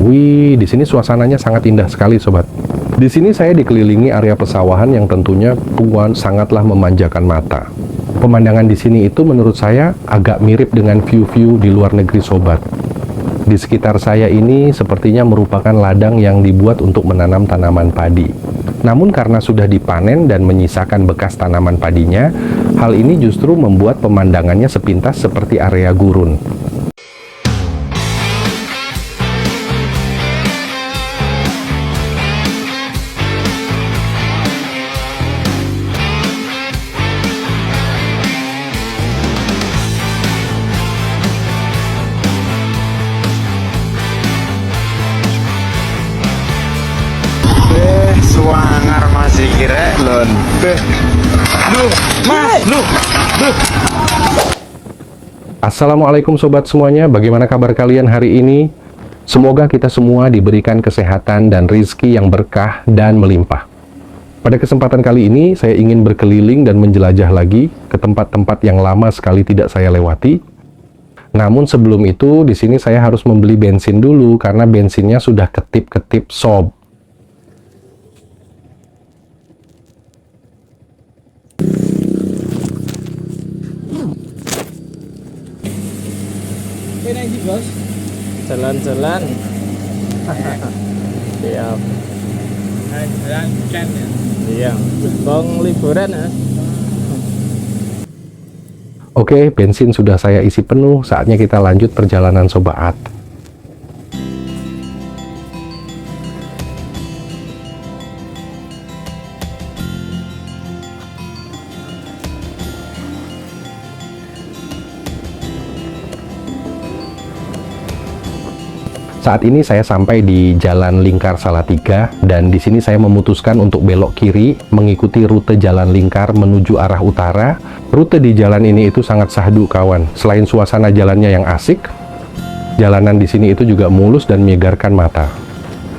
Wih, di sini suasananya sangat indah sekali, sobat. Di sini saya dikelilingi area pesawahan yang tentunya sangatlah memanjakan mata. Pemandangan di sini itu menurut saya agak mirip dengan view-view di luar negeri, sobat. Di sekitar saya ini sepertinya merupakan ladang yang dibuat untuk menanam tanaman padi. Namun karena sudah dipanen dan menyisakan bekas tanaman padinya, hal ini justru membuat pemandangannya sepintas seperti area gurun. Suangar masih kira lon. Assalamualaikum sobat semuanya, bagaimana kabar kalian hari ini? Semoga kita semua diberikan kesehatan dan rizki yang berkah dan melimpah. Pada kesempatan kali ini, saya ingin berkeliling dan menjelajah lagi ke tempat-tempat yang lama sekali tidak saya lewati. Namun sebelum itu, di sini saya harus membeli bensin dulu karena bensinnya sudah ketip-ketip sob. Ini bos, Jalan-jalan. Siap. jalan weekend ya. Iya. Bang liburan ya. Oke, bensin sudah saya isi penuh, saatnya kita lanjut perjalanan sobat. Saat ini saya sampai di Jalan Lingkar Salatiga dan di sini saya memutuskan untuk belok kiri mengikuti rute Jalan Lingkar menuju arah utara. Rute di jalan ini itu sangat syahdu kawan. Selain suasana jalannya yang asik, jalanan di sini itu juga mulus dan menyegarkan mata.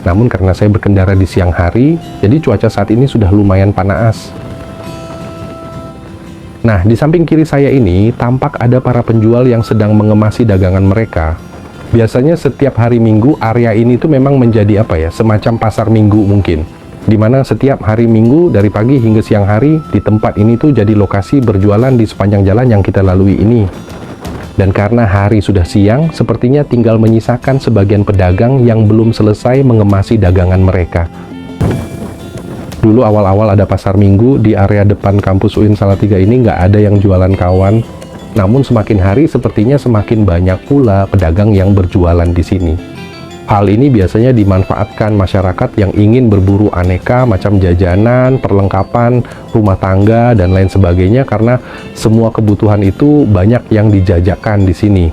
Namun karena saya berkendara di siang hari, jadi cuaca saat ini sudah lumayan panas. Nah, di samping kiri saya ini tampak ada para penjual yang sedang mengemasi dagangan mereka. Biasanya setiap hari Minggu area ini tuh memang menjadi semacam pasar Minggu mungkin, dimana setiap hari Minggu dari pagi hingga siang hari di tempat ini tuh jadi lokasi berjualan di sepanjang jalan yang kita lalui ini. Dan karena hari sudah siang, sepertinya tinggal menyisakan sebagian pedagang yang belum selesai mengemasi dagangan mereka. Dulu awal-awal ada pasar Minggu di area depan kampus UIN Salatiga ini nggak ada yang jualan kawan. Namun semakin hari sepertinya semakin banyak pula pedagang yang berjualan di sini. Hal ini biasanya dimanfaatkan masyarakat yang ingin berburu aneka macam jajanan, perlengkapan, rumah tangga, dan lain sebagainya karena semua kebutuhan itu banyak yang dijajakan di sini.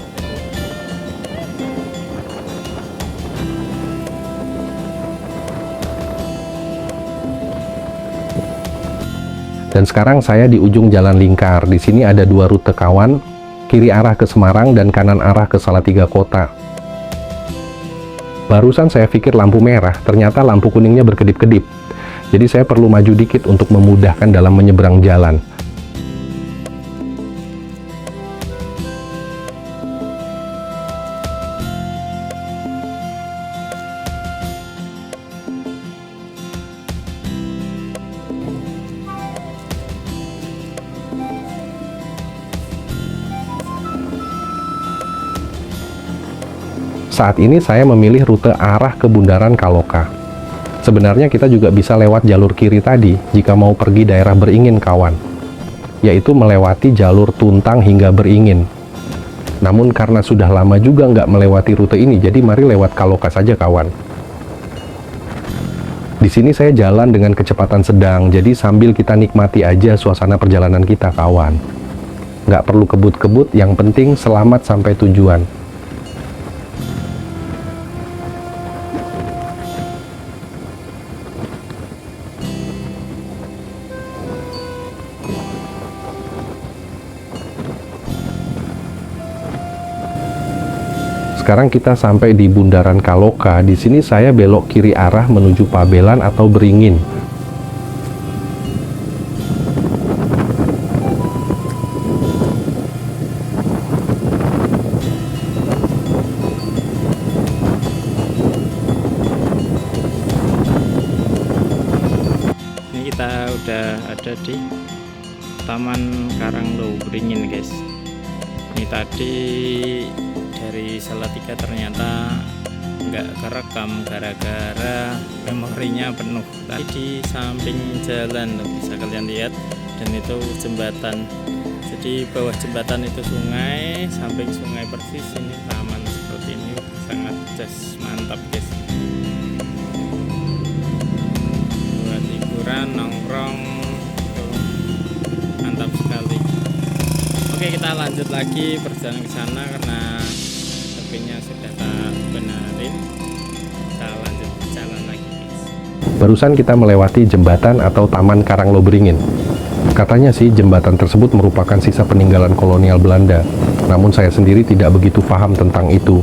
Dan sekarang saya di ujung Jalan Lingkar. Di sini ada dua rute kawan, kiri arah ke Semarang dan kanan arah ke Salatiga Kota. Barusan saya pikir lampu merah, ternyata lampu kuningnya berkedip-kedip. Jadi saya perlu maju dikit untuk memudahkan dalam menyeberang jalan. Saat ini saya memilih rute arah ke Bundaran Kaloka. Sebenarnya kita juga bisa lewat jalur kiri tadi jika mau pergi daerah Beringin kawan, yaitu melewati jalur Tuntang hingga Beringin. Namun karena sudah lama juga nggak melewati rute ini, jadi mari lewat Kaloka saja kawan. Di sini saya jalan dengan kecepatan sedang, jadi sambil kita nikmati aja suasana perjalanan kita kawan. Nggak perlu kebut-kebut, yang penting selamat sampai tujuan. Sekarang kita sampai di Bundaran Kaloka. Di sini saya belok kiri arah menuju Pabelan atau Beringin. kita udah ada di Taman Karanglo Beringin guys. Ini tadi dari Salatiga ternyata nggak kerekam gara-gara memorinya penuh. Tadi di samping jalan tuh, bisa kalian lihat, dan itu jembatan. Jadi bawah jembatan itu sungai, samping sungai persis ini taman seperti ini, sangat jas, mantap guys. Buat liburan, nongkrong, tuh, mantap sekali. Oke, kita lanjut lagi perjalanan ke sana karena tepinya sudah tak benarin. Kita lanjut jalan lagi guys. Barusan kita melewati jembatan atau Taman Karanglo Beringin. Katanya sih jembatan tersebut merupakan sisa peninggalan kolonial Belanda. Namun saya sendiri tidak begitu paham tentang itu.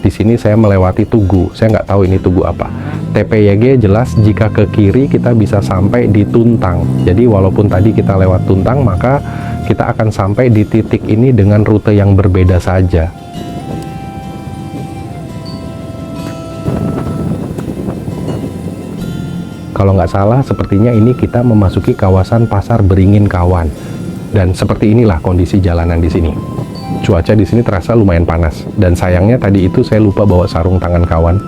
Di sini saya melewati tugu. Saya nggak tahu ini tugu apa. TPYG jelas jika ke kiri kita bisa sampai di Tuntang. Jadi walaupun tadi kita lewat Tuntang, maka kita akan sampai di titik ini dengan rute yang berbeda saja. Kalau nggak salah, sepertinya ini kita memasuki kawasan Pasar Beringin Kawan. Dan seperti inilah kondisi jalanan di sini. Cuaca di sini terasa lumayan panas. Dan sayangnya tadi itu saya lupa bawa sarung tangan kawan.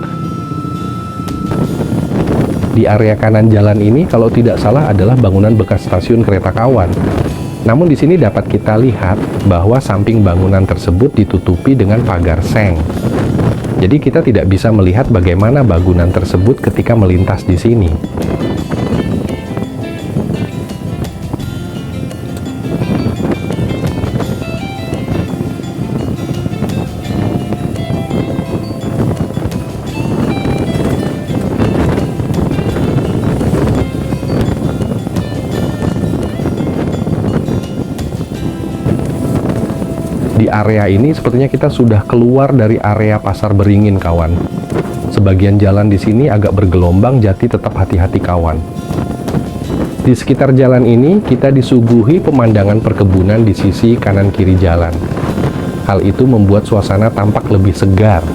Di area kanan jalan ini, kalau tidak salah adalah bangunan bekas stasiun kereta Kawan. Namun di sini dapat kita lihat bahwa samping bangunan tersebut ditutupi dengan pagar seng. Jadi kita tidak bisa melihat bagaimana bangunan tersebut ketika melintas di sini. Di area ini sepertinya kita sudah keluar dari area Pasar Beringin kawan. Sebagian jalan di sini agak bergelombang, jadi tetap hati-hati kawan. Di sekitar jalan ini kita disuguhi pemandangan perkebunan di sisi kanan kiri jalan. Hal itu membuat suasana tampak lebih segar.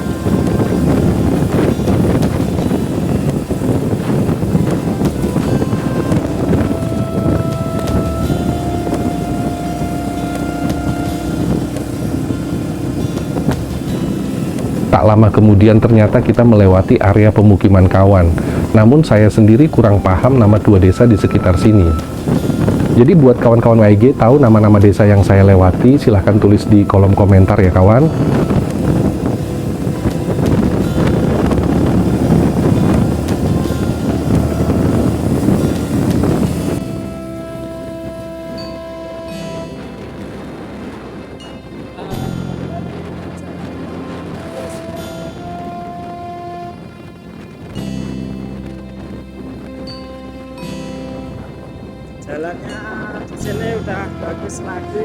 Tak lama kemudian ternyata kita melewati area pemukiman kawan. Namun saya sendiri kurang paham nama dua desa di sekitar sini. Jadi buat kawan-kawan YG tahu nama-nama desa yang saya lewati, silahkan tulis di kolom komentar ya kawan. Jalannya di sini udah bagus lagi.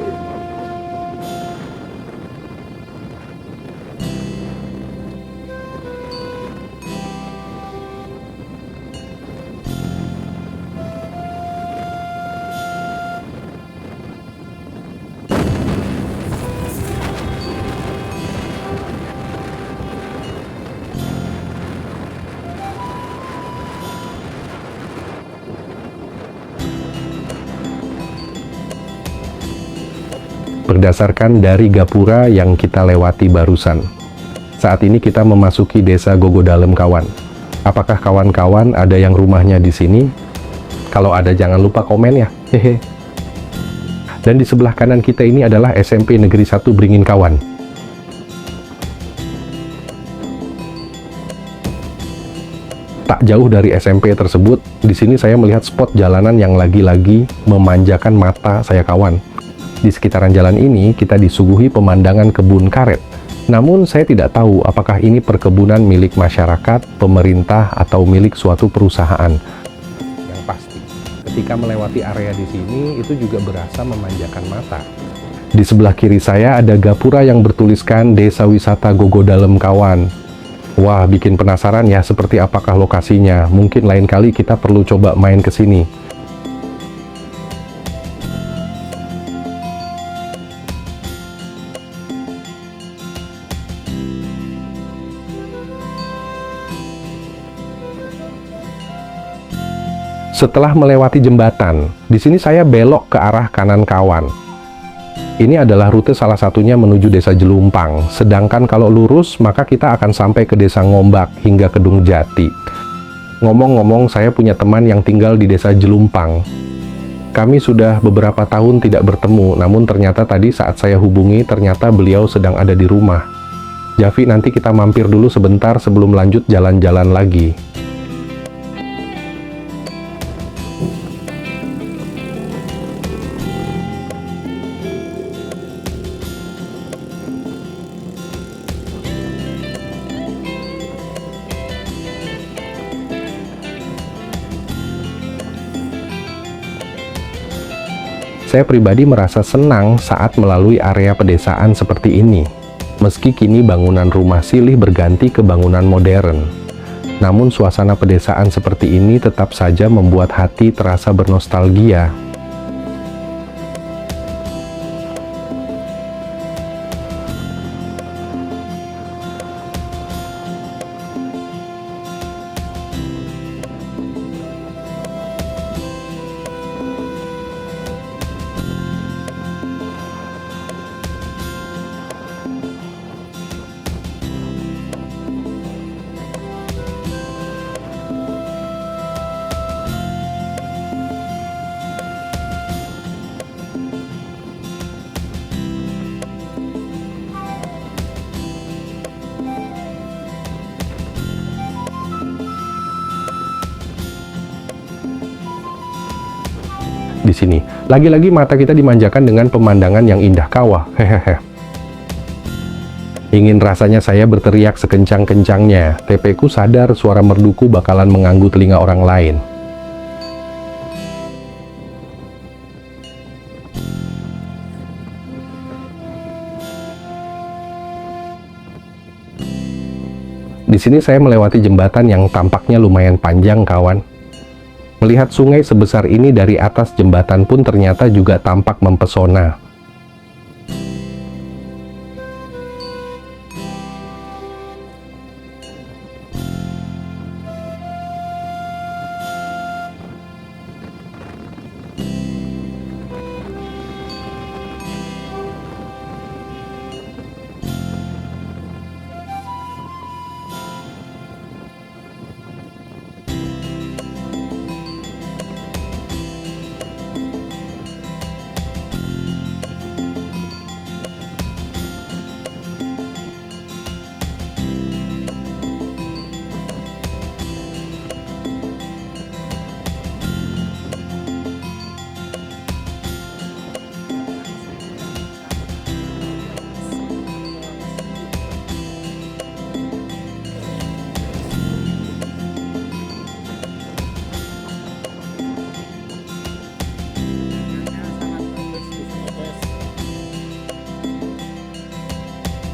Berdasarkan dari gapura yang kita lewati barusan. Saat ini kita memasuki desa Gogodalem kawan. Apakah kawan-kawan ada yang rumahnya di sini? Kalau ada jangan lupa komen ya. Hehe. Dan di sebelah kanan kita ini adalah SMP Negeri 1 Beringin kawan. Tak jauh dari SMP tersebut, di sini saya melihat spot jalanan yang lagi-lagi memanjakan mata saya kawan. Di sekitaran jalan ini, kita disuguhi pemandangan kebun karet. Namun, saya tidak tahu apakah ini perkebunan milik masyarakat, pemerintah, atau milik suatu perusahaan. Yang pasti, ketika melewati area di sini, itu juga berasa memanjakan mata. Di sebelah kiri saya ada gapura yang bertuliskan Desa Wisata Gogodalem kawan. Wah, bikin penasaran ya seperti apakah lokasinya. Mungkin lain kali kita perlu coba main ke sini. Setelah melewati jembatan, di sini saya belok ke arah kanan kawan. Ini adalah rute salah satunya menuju Desa Jelumpang. Sedangkan kalau lurus, maka kita akan sampai ke Desa Ngombak hingga Kedung Jati. Ngomong-ngomong, saya punya teman yang tinggal di Desa Jelumpang. Kami sudah beberapa tahun tidak bertemu, namun ternyata tadi saat saya hubungi, ternyata beliau sedang ada di rumah. Javi, nanti kita mampir dulu sebentar sebelum lanjut jalan-jalan lagi. Saya pribadi merasa senang saat melalui area pedesaan seperti ini. Meski kini bangunan rumah silih berganti ke bangunan modern, namun suasana pedesaan seperti ini tetap saja membuat hati terasa bernostalgia. Di sini, lagi-lagi mata kita dimanjakan dengan pemandangan yang indah kawah. Hehehe. Ingin rasanya saya berteriak sekencang-kencangnya. TP ku sadar suara merduku bakalan mengganggu telinga orang lain. Di sini saya melewati jembatan yang tampaknya lumayan panjang, kawan. Melihat sungai sebesar ini dari atas jembatan pun ternyata juga tampak mempesona.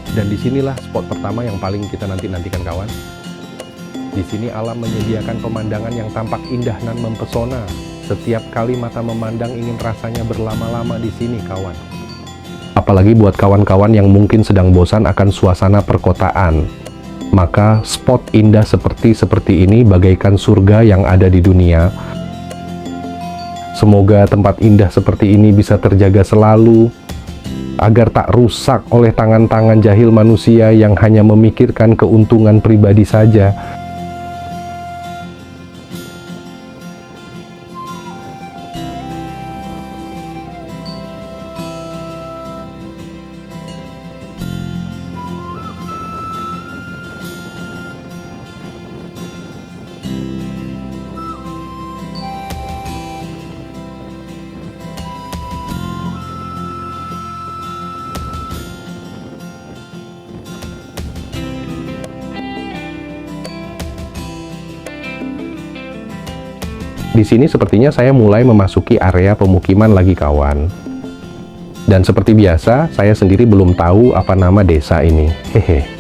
Dan disinilah spot pertama yang paling kita nantikan, kawan. Di sini alam menyediakan pemandangan yang tampak indah dan mempesona. Setiap kali mata memandang ingin rasanya berlama-lama di sini, kawan. Apalagi buat kawan-kawan yang mungkin sedang bosan akan suasana perkotaan. Maka spot indah seperti ini bagaikan surga yang ada di dunia. Semoga tempat indah seperti ini bisa terjaga selalu, agar tak rusak oleh tangan-tangan jahil manusia yang hanya memikirkan keuntungan pribadi saja. Di sini sepertinya saya mulai memasuki area pemukiman lagi, kawan. Dan seperti biasa, saya sendiri belum tahu apa nama desa ini. Hehe.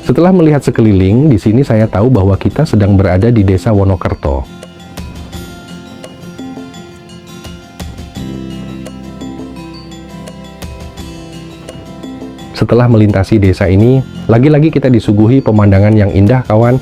Setelah melihat sekeliling, di sini saya tahu bahwa kita sedang berada di Desa Wonokerto. Setelah melintasi desa ini, lagi-lagi kita disuguhi pemandangan yang indah, kawan.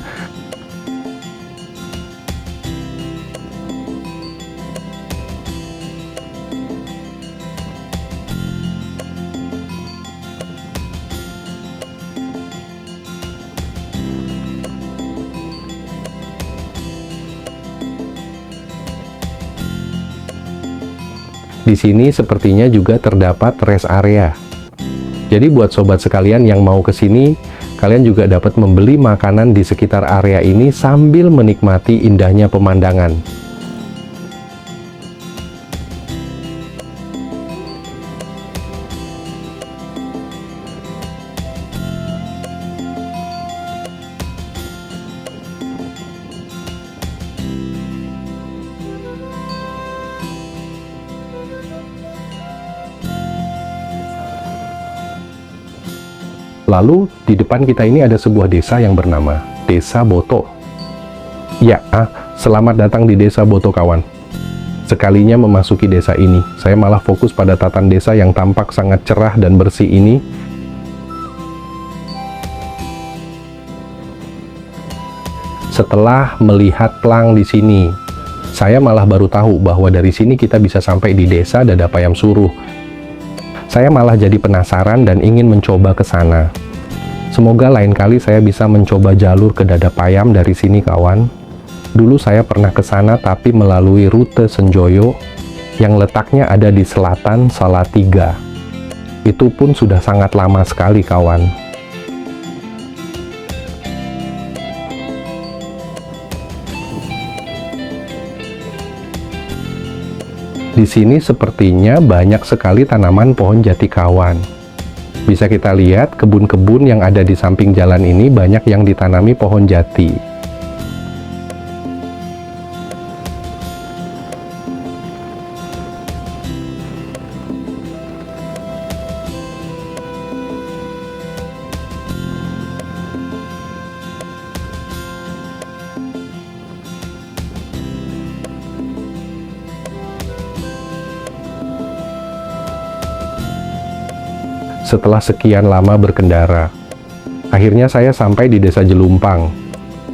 Di sini sepertinya juga terdapat rest area. Jadi buat sobat sekalian yang mau ke sini, kalian juga dapat membeli makanan di sekitar area ini sambil menikmati indahnya pemandangan. Lalu, di depan kita ini ada sebuah desa yang bernama Desa Boto. Ya, selamat datang di Desa Boto, kawan. Sekalinya memasuki desa ini, saya malah fokus pada tatan desa yang tampak sangat cerah dan bersih ini. Setelah melihat plang di sini, saya malah baru tahu bahwa dari sini kita bisa sampai di Desa Dadapayam Suruh. Saya malah jadi penasaran dan ingin mencoba ke sana. Semoga lain kali saya bisa mencoba jalur ke Dadapayam dari sini, kawan. Dulu saya pernah ke sana tapi melalui rute Senjoyo yang letaknya ada di selatan Salatiga. Itu pun sudah sangat lama sekali, kawan. Di sini sepertinya banyak sekali tanaman pohon jati, kawan. Bisa kita lihat kebun-kebun yang ada di samping jalan ini banyak yang ditanami pohon jati. Setelah sekian lama berkendara, akhirnya saya sampai di Desa Jelumpang.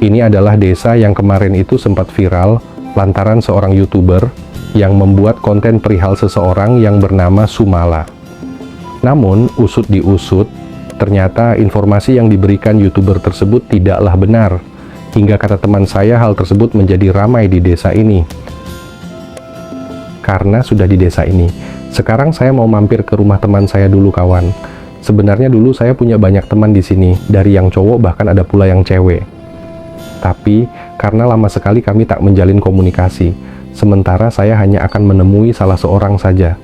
Ini adalah desa yang kemarin itu sempat viral lantaran seorang YouTuber yang membuat konten perihal seseorang yang bernama Sumala. Namun, usut diusut, ternyata informasi yang diberikan YouTuber tersebut tidaklah benar. Hingga kata teman saya, hal tersebut menjadi ramai di desa ini. Karena sudah di desa ini, sekarang saya mau mampir ke rumah teman saya dulu, kawan. Sebenarnya dulu saya punya banyak teman di sini, dari yang cowok bahkan ada pula yang cewek. Tapi karena lama sekali kami tak menjalin komunikasi, sementara saya hanya akan menemui salah seorang saja.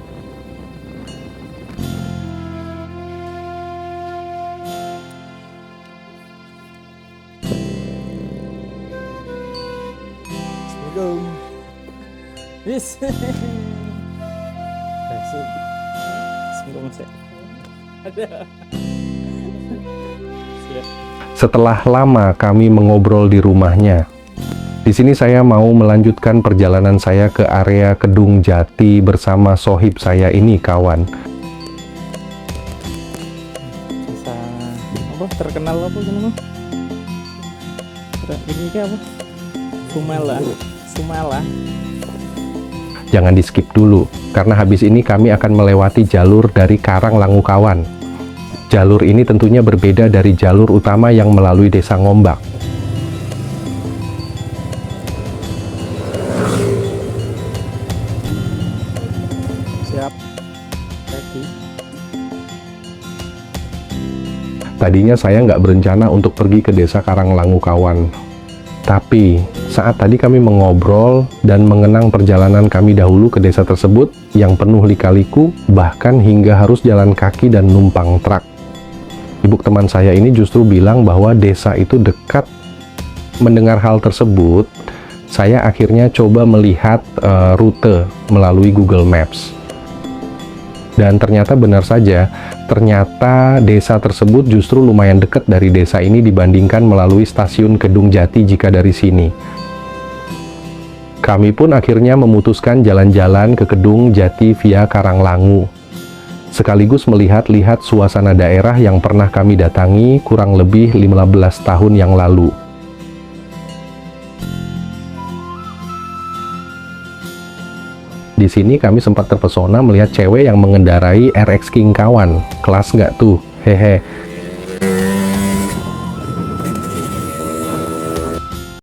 Assalamualaikum. Yes. Ada. Setelah lama kami mengobrol di rumahnya, di sini saya mau melanjutkan perjalanan saya ke area Kedung Jati bersama sohib saya ini, kawan. Bisa apa terkenal apa gini mah? Ini ke apa? Sumala. Jangan di skip dulu, karena habis ini kami akan melewati jalur dari Karanglangu, kawan. Jalur ini tentunya berbeda dari jalur utama yang melalui Desa Ngombak. Siap. Ready. Tadinya saya nggak berencana untuk pergi ke Desa Karanglangu, kawan. Tapi, saat tadi kami mengobrol dan mengenang perjalanan kami dahulu ke desa tersebut yang penuh lika-liku, bahkan hingga harus jalan kaki dan numpang truk. Ibu teman saya ini justru bilang bahwa desa itu dekat. Mendengar hal tersebut, saya akhirnya coba melihat rute melalui Google Maps. Dan ternyata benar saja, ternyata desa tersebut justru lumayan dekat dari desa ini dibandingkan melalui stasiun Kedung Jati jika dari sini. Kami pun akhirnya memutuskan jalan-jalan ke Kedung Jati via Karanglangu, sekaligus melihat-lihat suasana daerah yang pernah kami datangi kurang lebih 15 tahun yang lalu. Di sini kami sempat terpesona melihat cewek yang mengendarai RX King Kawan. Kelas nggak tuh? Hehe.